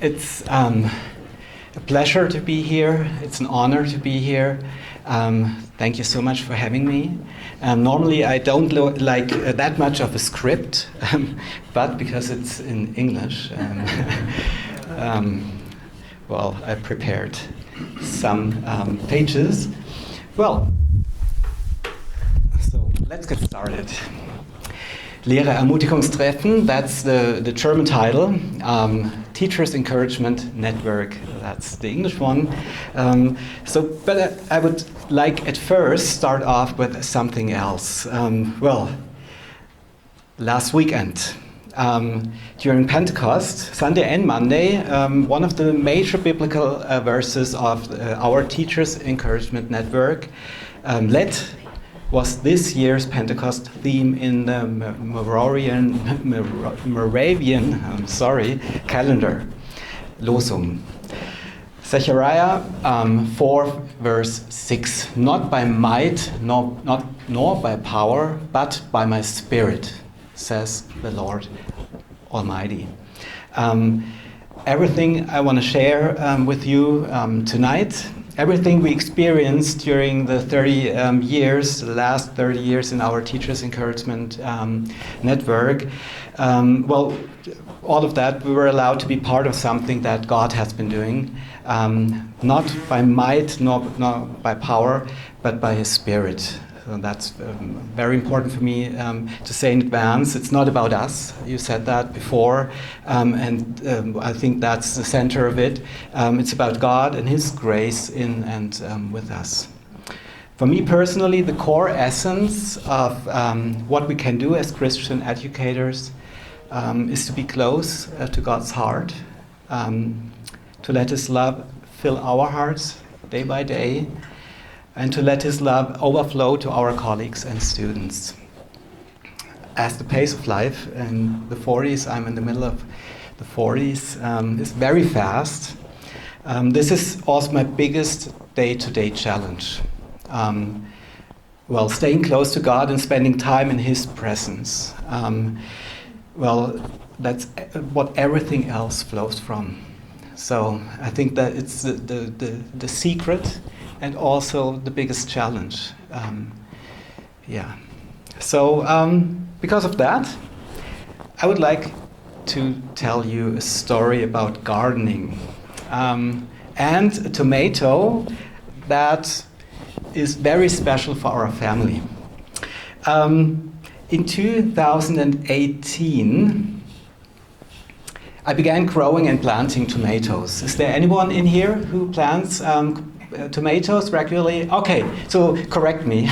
It's a pleasure to be here. It's an honor to be here. Thank you so much for having me. Normally I don't like that much of a script, but because it's in English, well, I prepared some pages. Well, so let's get started. LehrerErmutigungsTreffen, that's the German title. Teachers Encouragement Network, that's the English one. But I would like at first start off with something else. Well, last weekend, during Pentecost, Sunday and Monday, one of the major biblical verses of our Teachers Encouragement Network was this year's Pentecost theme in the Moravian calendar, Losung. Zechariah 4, verse 6. Not by might, nor by power, but by my Spirit, says the Lord Almighty. Everything I want to share with you tonight, everything we experienced during the last 30 years in our Teachers Encouragement Network, well, all of that, we were allowed to be part of something that God has been doing, not by might, nor by power, but by His Spirit. So that's very important for me to say in advance. It's not about us. You said that before, and I think that's the center of it. It's about God and His grace in and with us. For me personally, the core essence of what we can do as Christian educators is to be close to God's heart, to let His love fill our hearts day by day, and to let His love overflow to our colleagues and students. As the pace of life in the 40s, I'm in the middle of the 40s, is very fast. This is also my biggest day-to-day challenge. Well, staying close to God and spending time in His presence. Well, that's what everything else flows from. So I think that it's the secret and also the biggest challenge. Yeah. So because of that, I would like to tell you a story about gardening and a tomato that is very special for our family. In 2018, I began growing and planting tomatoes. Is there anyone in here who plants tomatoes regularly? Okay, so correct me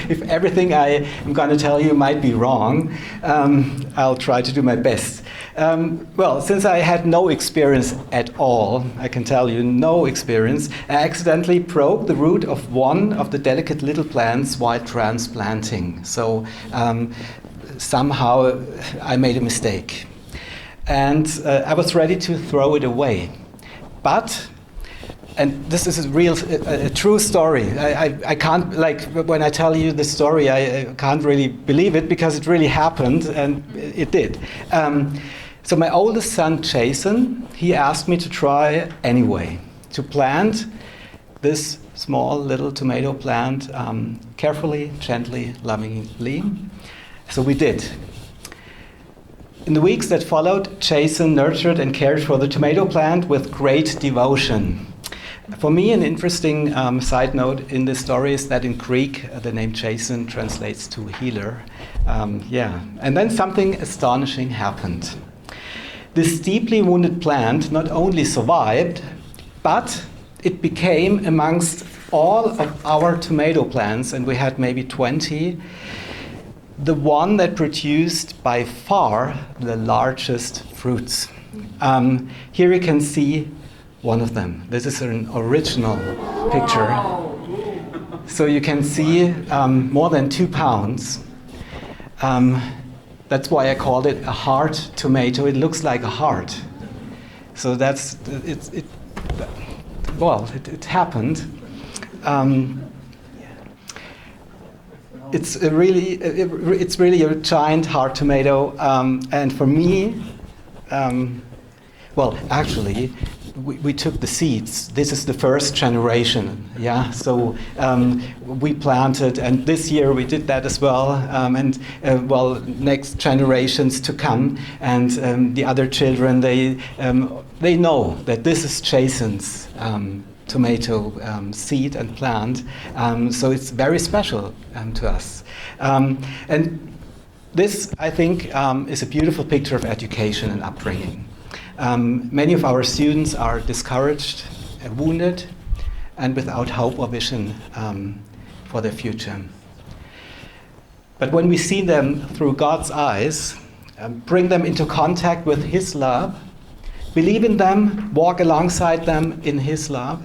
if everything I am going to tell you might be wrong. I'll try to do my best. Well, since I had no experience at all, I can tell you, no experience, I accidentally broke the root of one of the delicate little plants while transplanting. So somehow I made a mistake. And I was ready to throw it away. But, and this is a true story. I can't, like, when I tell you the story, I can't really believe it because it really happened, and it did. So my oldest son, Jason, he asked me to try anyway, to plant this small little tomato plant carefully, gently, lovingly. So we did. In the weeks that followed, Jason nurtured and cared for the tomato plant with great devotion. For me, an interesting side note in this story is that in Greek, the name Jason translates to healer. Yeah. And then something astonishing happened. This deeply wounded plant not only survived, but it became, amongst all of our tomato plants, and we had maybe 20, the one that produced by far the largest fruits. Here you can see one of them. This is an original picture. So you can see more than 2 pounds. That's why I called it a heart tomato. It looks like a heart. So that's it. Well, it happened. It's really a giant heart tomato, and for me, Well, actually, we took the seeds. This is the first generation, yeah. So we planted, and this year we did that as well. Next generations to come, and the other children, they know that this is Jason's tomato seed and plant. So it's very special to us. And this, I think, is a beautiful picture of education and upbringing. Many of our students are discouraged, wounded, and without hope or vision for their future. But when we see them through God's eyes, bring them into contact with His love, believe in them, walk alongside them in His love,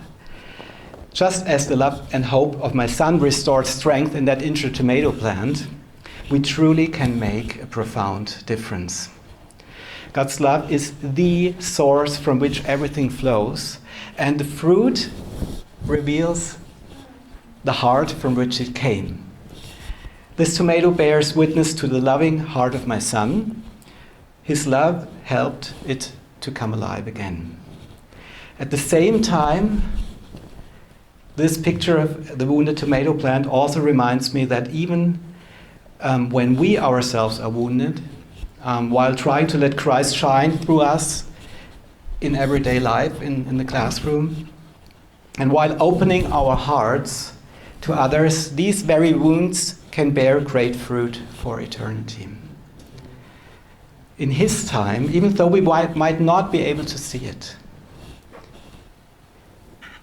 just as the love and hope of my son restored strength in that injured tomato plant, we truly can make a profound difference. God's love is the source from which everything flows, and the fruit reveals the heart from which it came. This tomato bears witness to the loving heart of my son. His love helped it to come alive again. At the same time, this picture of the wounded tomato plant also reminds me that even when we ourselves are wounded, while trying to let Christ shine through us in everyday life, in the classroom, and while opening our hearts to others, these very wounds can bear great fruit for eternity. In His time, even though we might not be able to see it.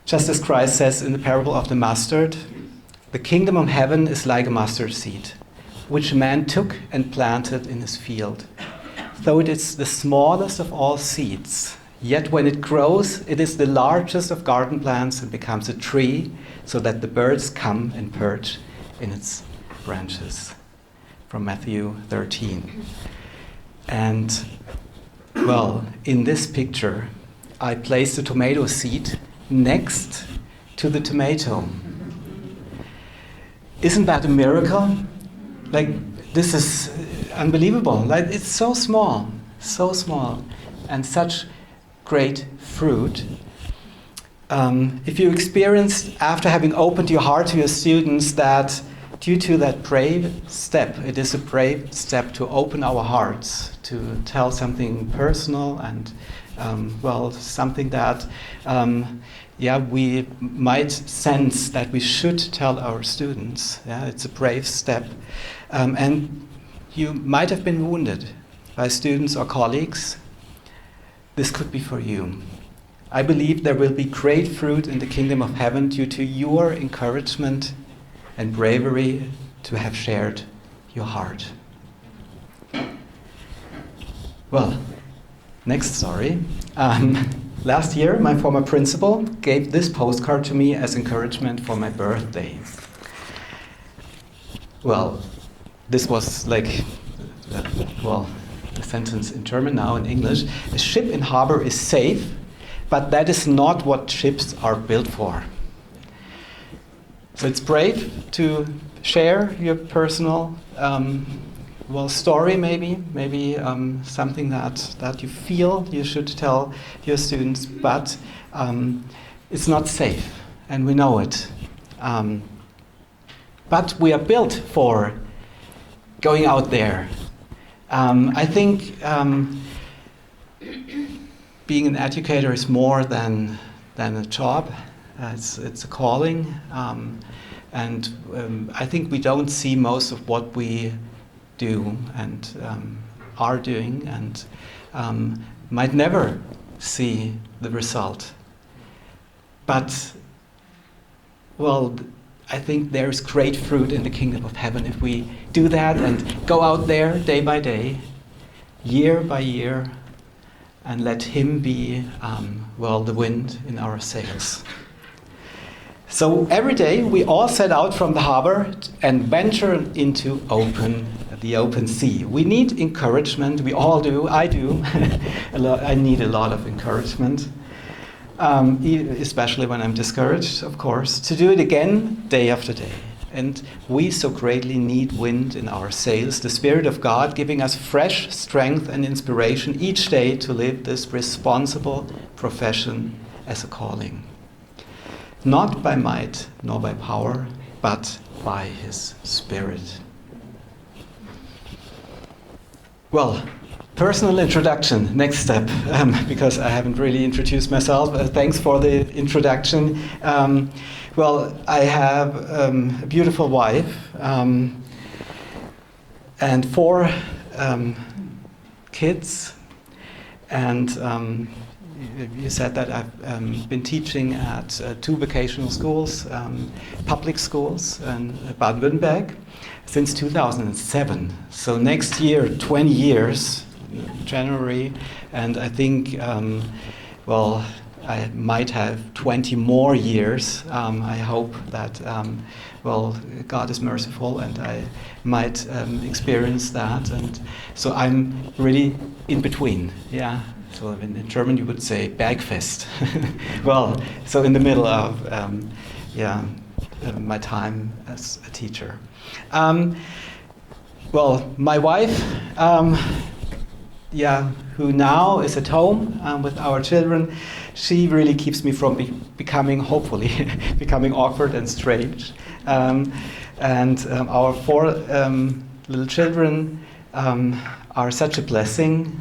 Just as Christ says in the parable of the mustard, the kingdom of heaven is like a mustard seed, which a man took and planted in his field. Though it is the smallest of all seeds, yet when it grows, it is the largest of garden plants and becomes a tree, so that the birds come and perch in its branches. From Matthew 13. And, well, in this picture, I place the tomato seed next to the tomato. Isn't that a miracle? Like, this is unbelievable. Like, it's so small, and such great fruit. If you experienced, after having opened your heart to your students, that due to that brave step, it is a brave step to open our hearts, to tell something personal and, something that, we might sense that we should tell our students. Yeah, it's a brave step. And you might have been wounded by students or colleagues. This could be for you. I believe there will be great fruit in the kingdom of heaven due to your encouragement and bravery to have shared your heart. Well, next story. Last year, my former principal gave this postcard to me as encouragement for my birthday. Well, this was like, the sentence in German now in English. A ship in harbor is safe, but that is not what ships are built for. So it's brave to share your personal story, maybe something that you feel you should tell your students, but it's not safe, and we know it. But we are built for going out there. I think being an educator is more than a job. It's a calling, and I think we don't see most of what we do and are doing, and might never see the result. But, I think there's great fruit in the kingdom of heaven if we do that and go out there day by day, year by year, and let Him be, the wind in our sails. So every day we all set out from the harbor and venture into the open sea. We need encouragement. We all do. I do. I need a lot of encouragement, especially when I'm discouraged, of course, to do it again day after day. and we so greatly need wind in our sails, the Spirit of God giving us fresh strength and inspiration each day to live this responsible profession as a calling. Not by might nor by power, but by His Spirit. Well, personal introduction, next step, because I haven't really introduced myself. Thanks for the introduction. Well, I have a beautiful wife and 4 kids, and you said that I've been teaching at 2 vocational schools, public schools in Baden-Württemberg, since 2007. So next year, 20 years, January, and I think, well, I might have 20 more years. I hope that, well, God is merciful and I might experience that. And so I'm really in between, yeah. So in German you would say Bergfest. Well, so in the middle of, my time as a teacher. Well, my wife, who now is at home with our children, she really keeps me from becoming, hopefully, becoming awkward and strange. And our 4 little children are such a blessing,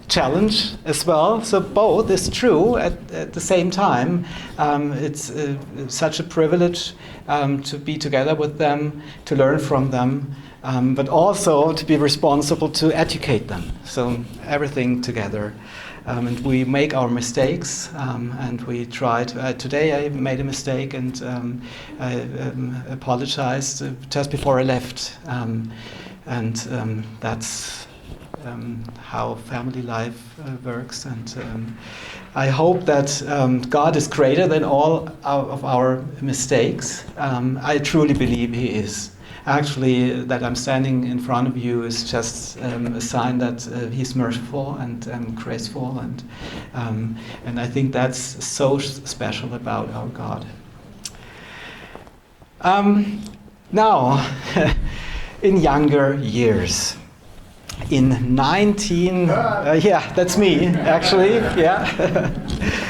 challenge as well. So both is true at the same time. It's such a privilege to be together with them, to learn from them, but also to be responsible to educate them. So everything together. And we make our mistakes, and we try to. Today I made a mistake, and I apologized just before I left. And that's how family life works. And I hope that God is greater than all of our mistakes. I truly believe He is. Actually, that I'm standing in front of you is just a sign that He's merciful and graceful, and I think that's so special about our God. Now, in younger years, in that's me actually,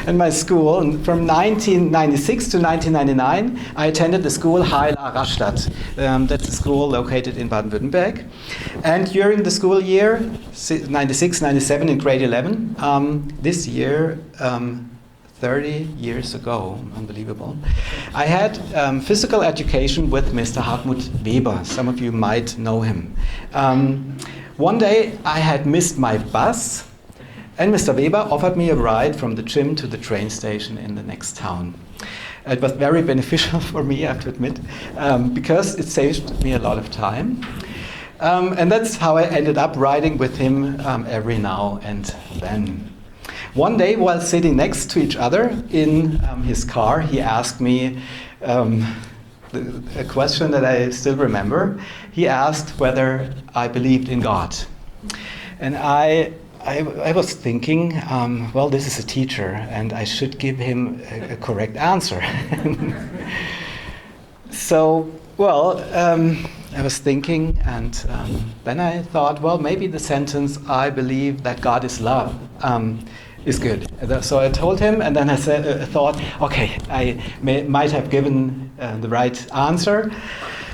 in my school. And from 1996 to 1999, I attended the school Heil Rastatt. That's a school located in Baden-Württemberg. And during the school year, 96-97 in grade 11, this year, 30 years ago, unbelievable, I had physical education with Mr. Hartmut Weber. Some of you might know him. One day I had missed my bus, and Mr. Weber offered me a ride from the gym to the train station in the next town. It was very beneficial for me, I have to admit, because it saved me a lot of time. And that's how I ended up riding with him every now and then. One day, while sitting next to each other in his car, he asked me a question that I still remember. He asked whether I believed in God. And I was thinking, well, this is a teacher, and I should give him a correct answer. So, well, I was thinking, and then I thought, well, maybe the sentence, I believe that God is love, is good. So I told him, and then I thought, okay, I might have given the right answer.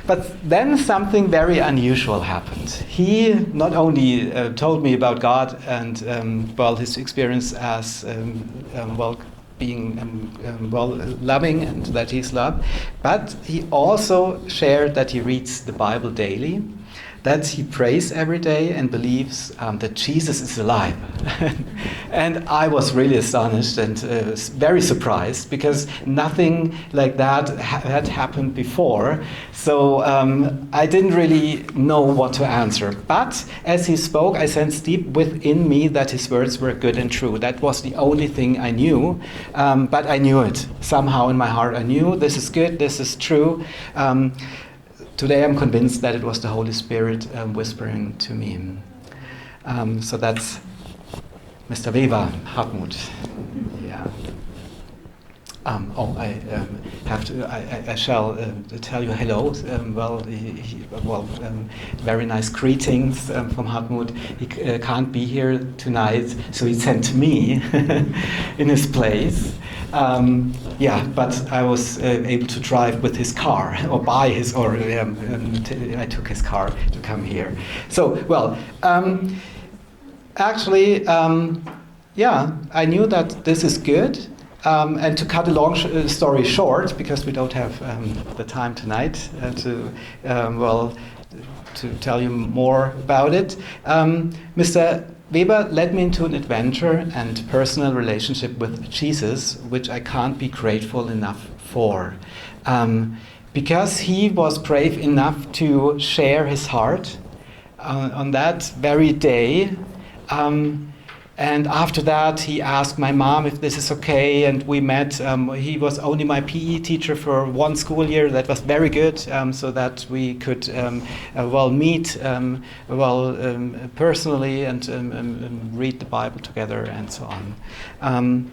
But then something very unusual happened. He not only told me about God and well, his experience as well, being well, loving, and that he's loved, but he also shared that he reads the Bible daily, that he prays every day and believes that Jesus is alive. And I was really astonished and very surprised, because nothing like that had happened before. So I didn't really know what to answer. But as he spoke, I sensed deep within me that his words were good and true. That was the only thing I knew, but I knew it. Somehow in my heart I knew this is good, this is true. Today I'm convinced that it was the Holy Spirit whispering to me. So that's Mr. Weber, Hartmut. Yeah. I have to. I shall tell you hello. Very nice greetings from Hartmut. He can't be here tonight, so he sent me in his place. But I was able to drive with his car, or buy his, or I took his car to come here. So, I knew that this is good. And to cut a long story short, because we don't have the time tonight to tell you more about it, Mr. Weber led me into an adventure and personal relationship with Jesus, which I can't be grateful enough for. Because he was brave enough to share his heart on that very day. And after that, he asked my mom if this is okay, and we met. He was only my PE teacher for one school year. That was very good, so that we could meet personally and read the Bible together and so on. And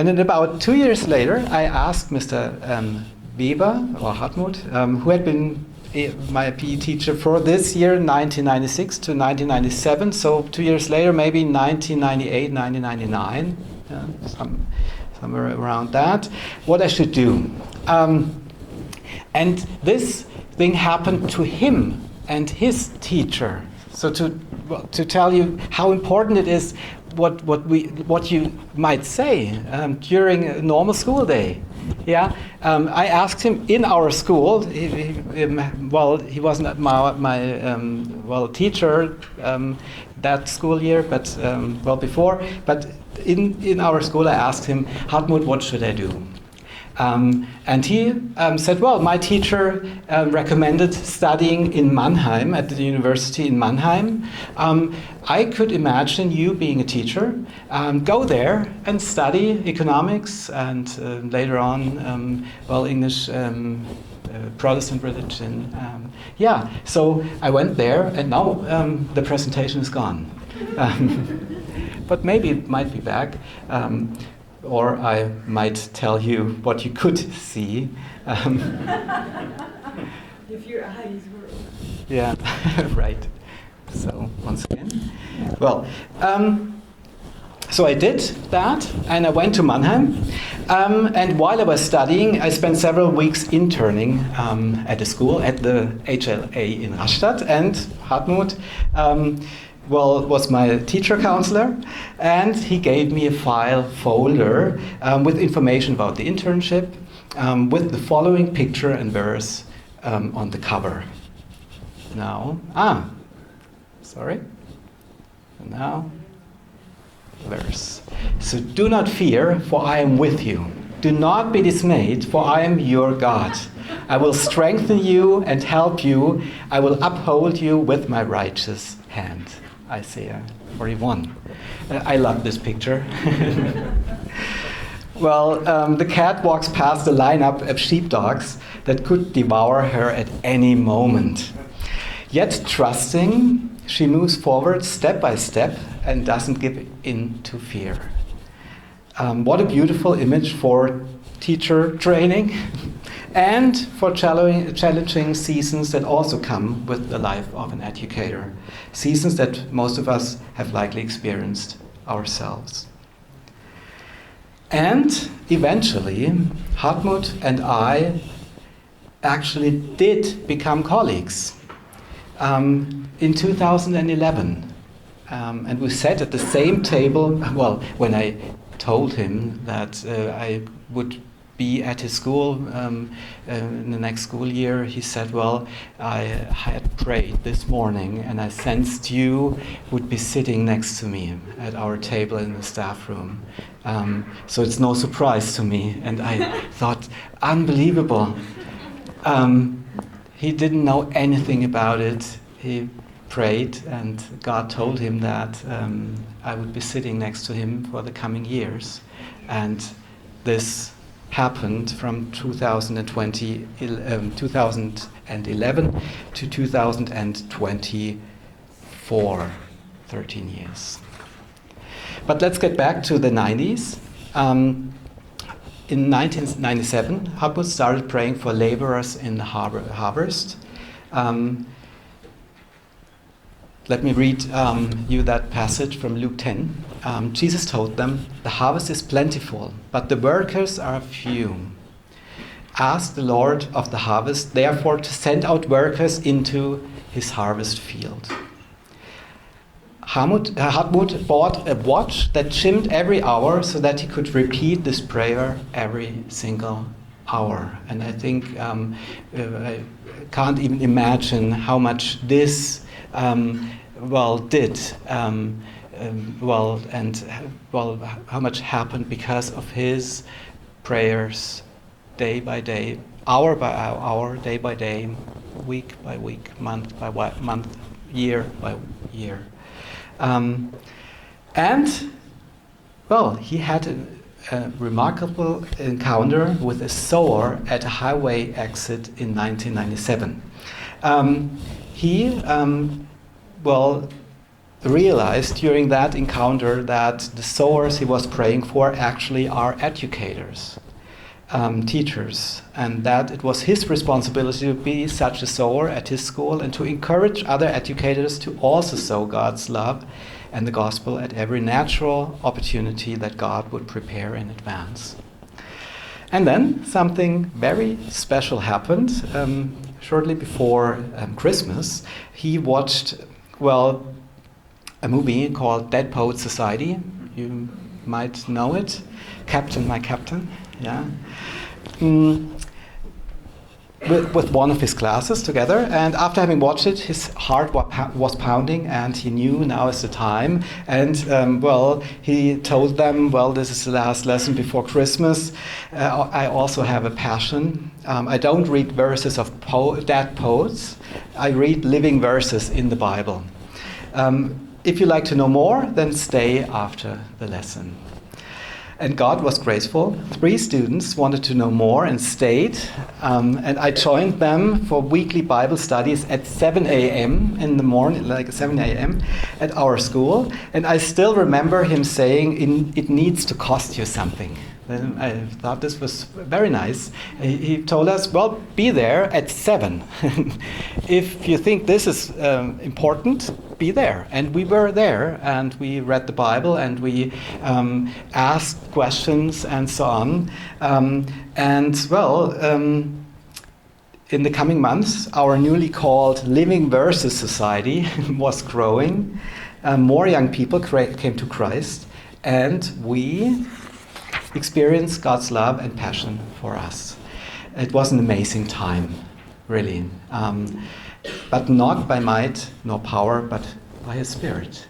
then about 2 years later, I asked Mr. Weber, or Hartmut, who had been my PE teacher for this year, 1996 to 1997, so 2 years later, maybe 1998, 1999, somewhere around that, what I should do. And this thing happened to him and his teacher. So to tell you how important it is, what you might say during a normal school day. I asked him in our school. He wasn't my teacher that school year, but before. But in our school, I asked him, Hartmut, what should I do? And he said, well, my teacher recommended studying in Mannheim, at the university in Mannheim. I could imagine you being a teacher, go there and study economics and later on, English, Protestant religion. So I went there, and now the presentation is gone. But maybe it might be back. Or I might tell you what you could see. If your eyes were open. Yeah, right. So once again, so I did that, and I went to Mannheim. And while I was studying, I spent several weeks interning at the school, at the HLA in Rastatt, and Hartmut was my teacher counselor, and he gave me a file folder with information about the internship, with the following picture and verse on the cover. Now, verse. So do not fear, for I am with you. Do not be dismayed, for I am your God. I will strengthen you and help you. I will uphold you with my righteous hand. Isaiah 41. I love this picture. The cat walks past a lineup of sheepdogs that could devour her at any moment. Yet trusting, she moves forward step by step and doesn't give in to fear. What a beautiful image for teacher training and for challenging seasons that also come with the life of an educator. Seasons that most of us have likely experienced ourselves. And eventually, Hartmut and I actually did become colleagues in 2011. And we sat at the same table. When I told him that I would be at his school in the next school year, he said, I had prayed this morning and I sensed you would be sitting next to me at our table in the staff room. So it's no surprise to me. And I thought, unbelievable. He didn't know anything about it. He prayed and God told him that I would be sitting next to him for the coming years. And this happened from 2011 to 2024, 13 years. But let's get back to the 90s. in 1997, Hartmut started praying for laborers in the harvest. Let me read you that passage from Luke 10. Jesus told them, "The harvest is plentiful, but the workers are few. Ask the Lord of the harvest, therefore, to send out workers into his harvest field." Hartmut bought a watch that chimed every hour so that he could repeat this prayer every single hour. And I think I can't even imagine how much this did how much happened because of his prayers day by day, hour by hour, day by day, week by week, month by month, year by year. He had a remarkable encounter with a sower at a highway exit in 1997. He realized during that encounter that the sowers he was praying for actually are educators, teachers, and that it was his responsibility to be such a sower at his school and to encourage other educators to also sow God's love and the gospel at every natural opportunity that God would prepare in advance. And then something very special happened. Shortly before Christmas, he watched, a movie called Dead Poets Society. You might know it. Captain, My Captain. Yeah. With one of his classes together, and after having watched it, his heart was pounding, and he knew now is the time. And he told them, "This is the last lesson before Christmas. I also have a passion. I don't read verses of dead poets. I read living verses in the Bible. If you like to know more, then stay after the lesson." And God was graceful. 3 students wanted to know more and stayed. And I joined them for weekly Bible studies at 7 a.m. in the morning, like 7 a.m. at our school. And I still remember him saying, "It needs to cost you something." And I thought this was very nice. He told us, be there at 7. If you think this is important, be there. And we were there, and we read the Bible, and we asked questions and so on. In the coming months, our newly called Living Verses Society was growing. More young people came to Christ, and we experienced God's love and passion for us. It was an amazing time, really. But not by might nor power, but by His Spirit.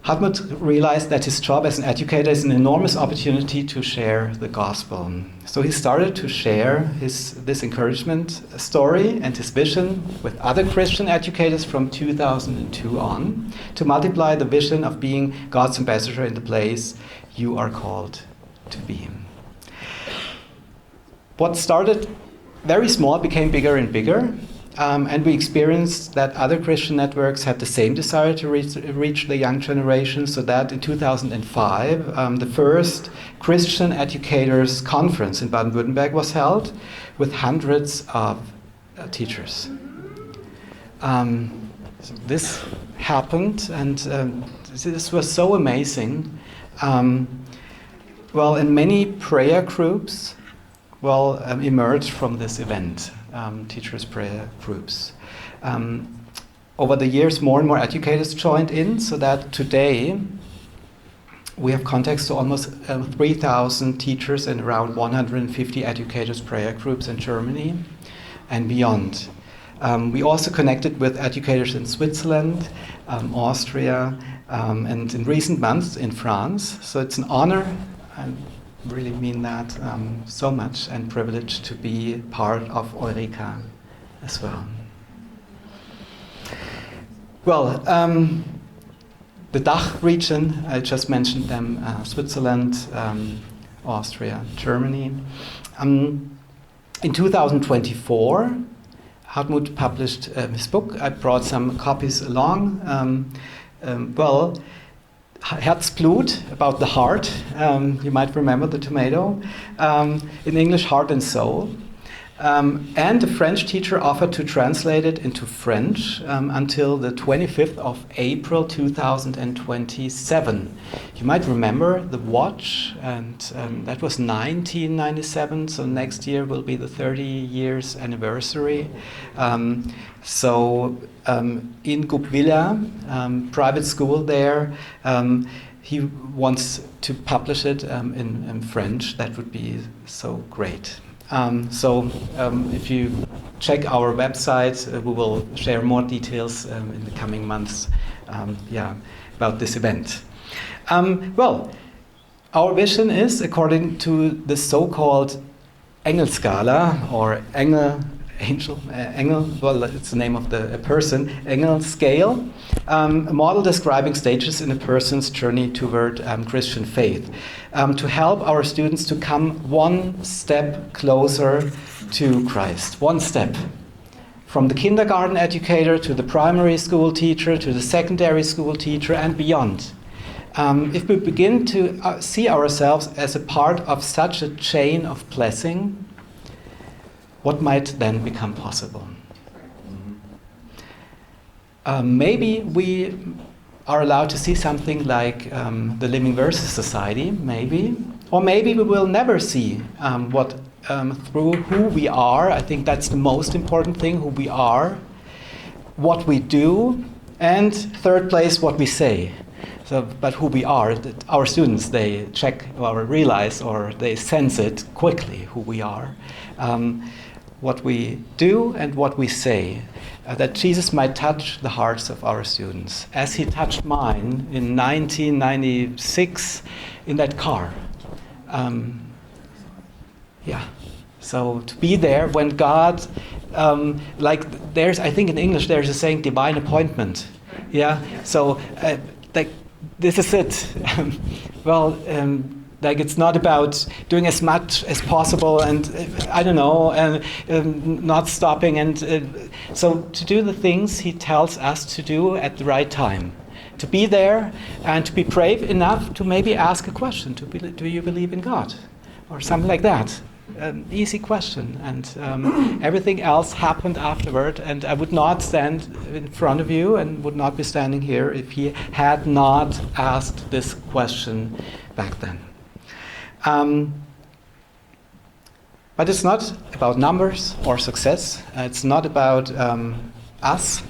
Hartmut realized that his job as an educator is an enormous opportunity to share the gospel. So he started to share this encouragement story and his vision with other Christian educators from 2002 on, to multiply the vision of being God's ambassador in the place you are called to be. What started very small became bigger and bigger. And we experienced that other Christian networks had the same desire to reach the young generation, so that in 2005, the first Christian Educators Conference in Baden-Württemberg was held with hundreds of teachers. So this happened, and this was so amazing. And many prayer groups emerged from this event. Teachers' prayer groups. Over the years, more and more educators joined in, so that today we have contacts to almost 3,000 teachers and around 150 educators' prayer groups in Germany and beyond. We also connected with educators in Switzerland, Austria, and in recent months in France. So it's an honor, and really mean that so much, and privilege to be part of EurECA as well. The DACH region, I just mentioned them, Switzerland, Austria, Germany. In 2024, Hartmut published his book. I brought some copies along. Herzblut, about the heart. You might remember the tomato. In English, heart and soul. And the French teacher offered to translate it into French until the 25th of April 2027. You might remember the watch, and that was 1997, so next year will be the 30 years anniversary. In Guebwiller, private school there, he wants to publish it in French. That would be so great. If you check our website, we will share more details in the coming months about this event. Our vision is, according to the so-called Engel-Skala, or Engel, well, it's the name of a person, Engel scale, a model describing stages in a person's journey toward Christian faith, to help our students to come one step closer to Christ, one step. From the kindergarten educator to the primary school teacher to the secondary school teacher and beyond. If we begin to see ourselves as a part of such a chain of blessing, what might then become possible? Maybe we are allowed to see something like the Living Verses Society, maybe. Or maybe we will never see through who we are. I think that's the most important thing, who we are, what we do, and third place, what we say. But who we are, our students, they check or realize or they sense it quickly, who we are. What we do and what we say, that Jesus might touch the hearts of our students, as he touched mine in 1996 in that car. So to be there when God, I think in English there's a saying, divine appointment. Yeah. So this is it. It's not about doing as much as possible and not stopping. So to do the things he tells us to do at the right time. To be there and to be brave enough to maybe ask a question. Do you believe in God? Or something like that. Easy question. And everything else happened afterward. And I would not stand in front of you and would not be standing here if he had not asked this question back then. But it's not about numbers or success. It's not about us.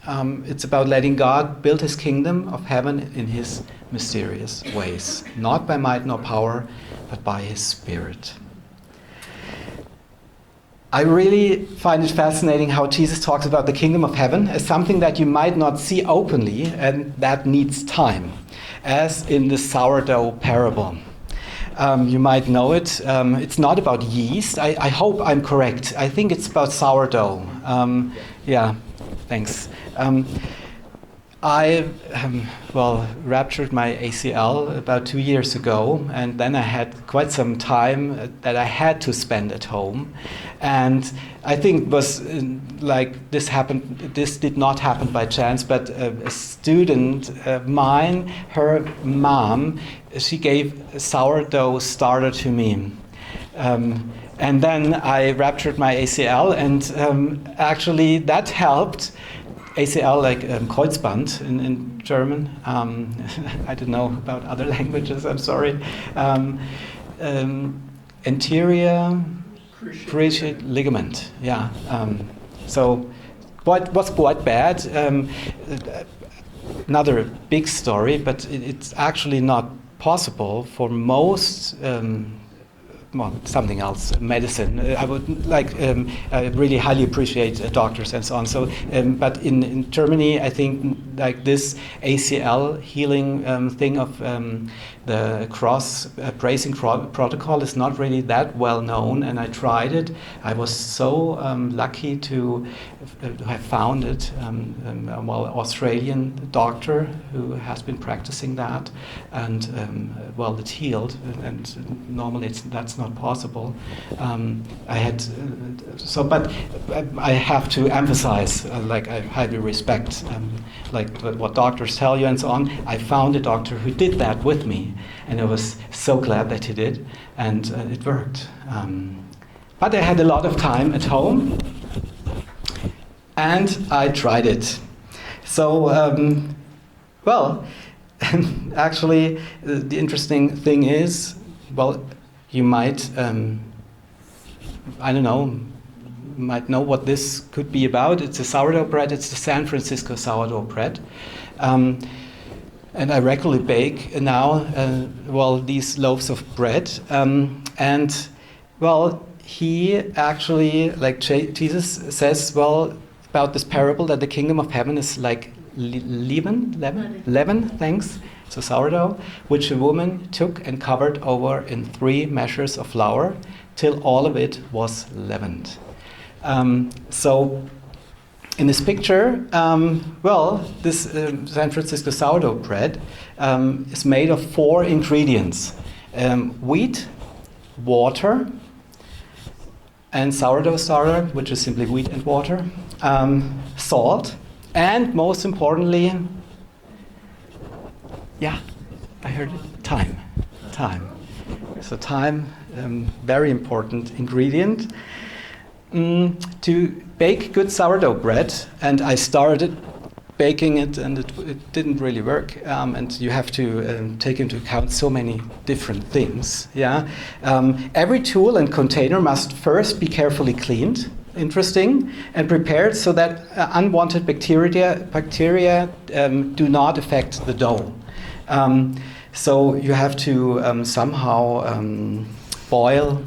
It's about letting God build his kingdom of heaven in his mysterious ways. Not by might nor power, but by his Spirit. I really find it fascinating how Jesus talks about the kingdom of heaven as something that you might not see openly and that needs time, as in the sourdough parable. You might know it. It's not about yeast. I hope I'm correct. I think it's about sourdough. Thanks. I ruptured my ACL about 2 years ago, and then I had quite some time that I had to spend at home. And I think it was this did not happen by chance, but a student of mine, her mom, she gave a sourdough starter to me. And then I ruptured my ACL, and actually that helped. ACL, like Kreuzband in German. I don't know about other languages, I'm sorry. Anterior cruciate ligament, yeah. So was quite bad. Another big story, but it's actually not possible for most something else, medicine. I would I really highly appreciate doctors and so on. So, but in Germany, I think this ACL healing thing of the cross bracing protocol is not really that well known, and I tried it. I was so lucky to have found it. Australian doctor who has been practicing that, and it healed. And normally that's not not possible. I had but I have to emphasize, like I highly respect, like what doctors tell you and so on. I found a doctor who did that with me, and I was so glad that he did, and it worked. But I had a lot of time at home, and I tried it. So, well, actually, the interesting thing is, well, you might, I don't know, might know what this could be about. It's a sourdough bread. It's the San Francisco sourdough bread. And I regularly bake now, well, these loaves of bread. And, well, he actually, like Jesus says, well, about this parable that the kingdom of heaven is like leaven, thanks, so sourdough, which a woman took and covered over in 3 measures of flour till all of it was leavened. So in this picture, well, this San Francisco sourdough bread is made of 4 ingredients: wheat, water, and sourdough starter, which is simply wheat and water, salt, and most importantly, yeah, I heard it, time. So time, very important ingredient. To bake good sourdough bread, and I started baking it, and it didn't really work, and you have to take into account so many different things. Yeah, every tool and container must first be carefully cleaned, interesting, and prepared so that unwanted bacteria do not affect the dough. So you have to somehow boil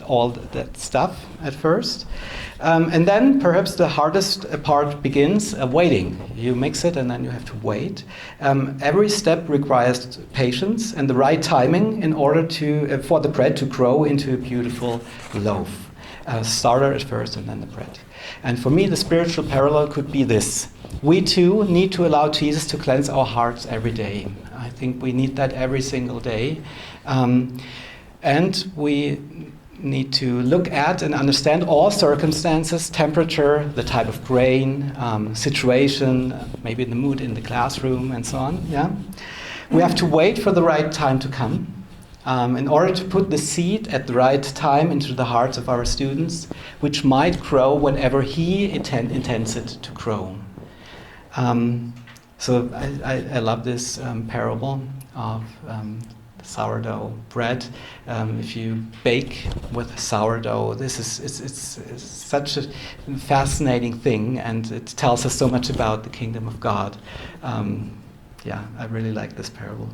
all that stuff at first. And then perhaps the hardest part begins, waiting. You mix it and then you have to wait. Every step requires patience and the right timing in order for the bread to grow into a beautiful loaf. Starter at first and then the bread. And for me, the spiritual parallel could be this. We too need to allow Jesus to cleanse our hearts every day. I think we need that every single day. And we need to look at and understand all circumstances, temperature, the type of grain, situation, maybe the mood in the classroom, and so on. Yeah, we have to wait for the right time to come in order to put the seed at the right time into the hearts of our students, which might grow whenever He intends it to grow. So I love this parable of sourdough bread. If you bake with sourdough, it's such a fascinating thing, and it tells us so much about the kingdom of God. Yeah, I really like this parable.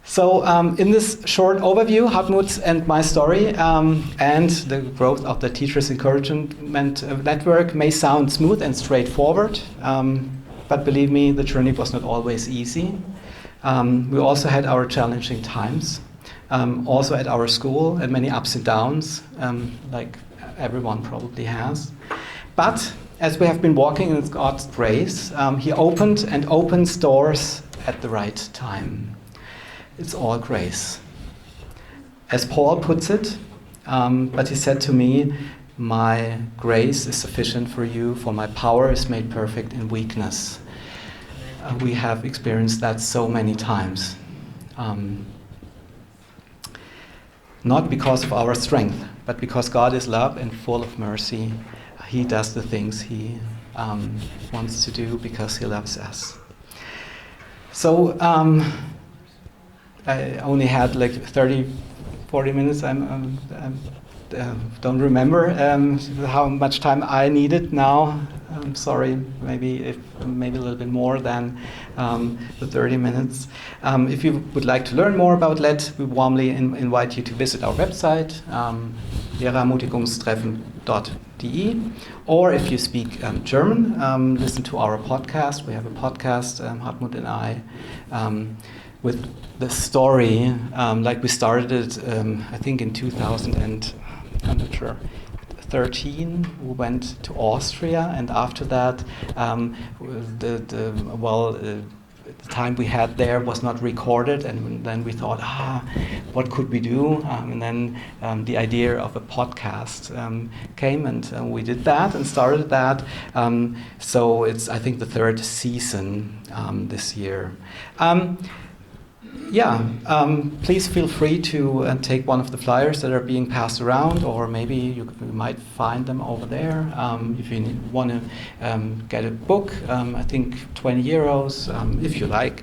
So in this short overview, Hartmut's and my story and the growth of the Teachers Encouragement Network may sound smooth and straightforward, but believe me, the journey was not always easy. We also had our challenging times, also at our school, and many ups and downs, like everyone probably has. But as we have been walking in God's grace, He opened and opens doors at the right time. It's all grace. As Paul puts it, but he said to me, "My grace is sufficient for you, for my power is made perfect in weakness." We have experienced that so many times. Not because of our strength, but because God is love and full of mercy. He does the things He wants to do because He loves us. So I only had like 30, 40 minutes. I don't remember how much time I needed now. I'm sorry, maybe a little bit more than the 30 minutes. If you would like to learn more about LET, we warmly invite you to visit our website, LehrerErmutigungsTreffen.de, or if you speak German, listen to our podcast. We have a podcast, Hartmut and I, with the story, like we started it, I think in 2000 and I'm not sure. 13, we went to Austria, and after that, the time we had there was not recorded, and then we thought, what could we do? And then the idea of a podcast came, and we did that and started that. So it's, I think, the third season this year. Please feel free to take one of the flyers that are being passed around, or maybe you might find them over there. If you want to get a book, I think €20, if you like.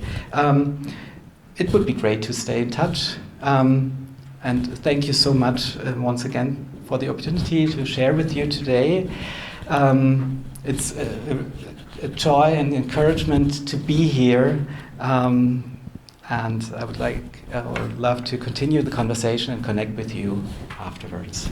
It would be great to stay in touch. And thank you so much once again for the opportunity to share with you today. It's a joy and encouragement to be here. And I would love to continue the conversation and connect with you afterwards.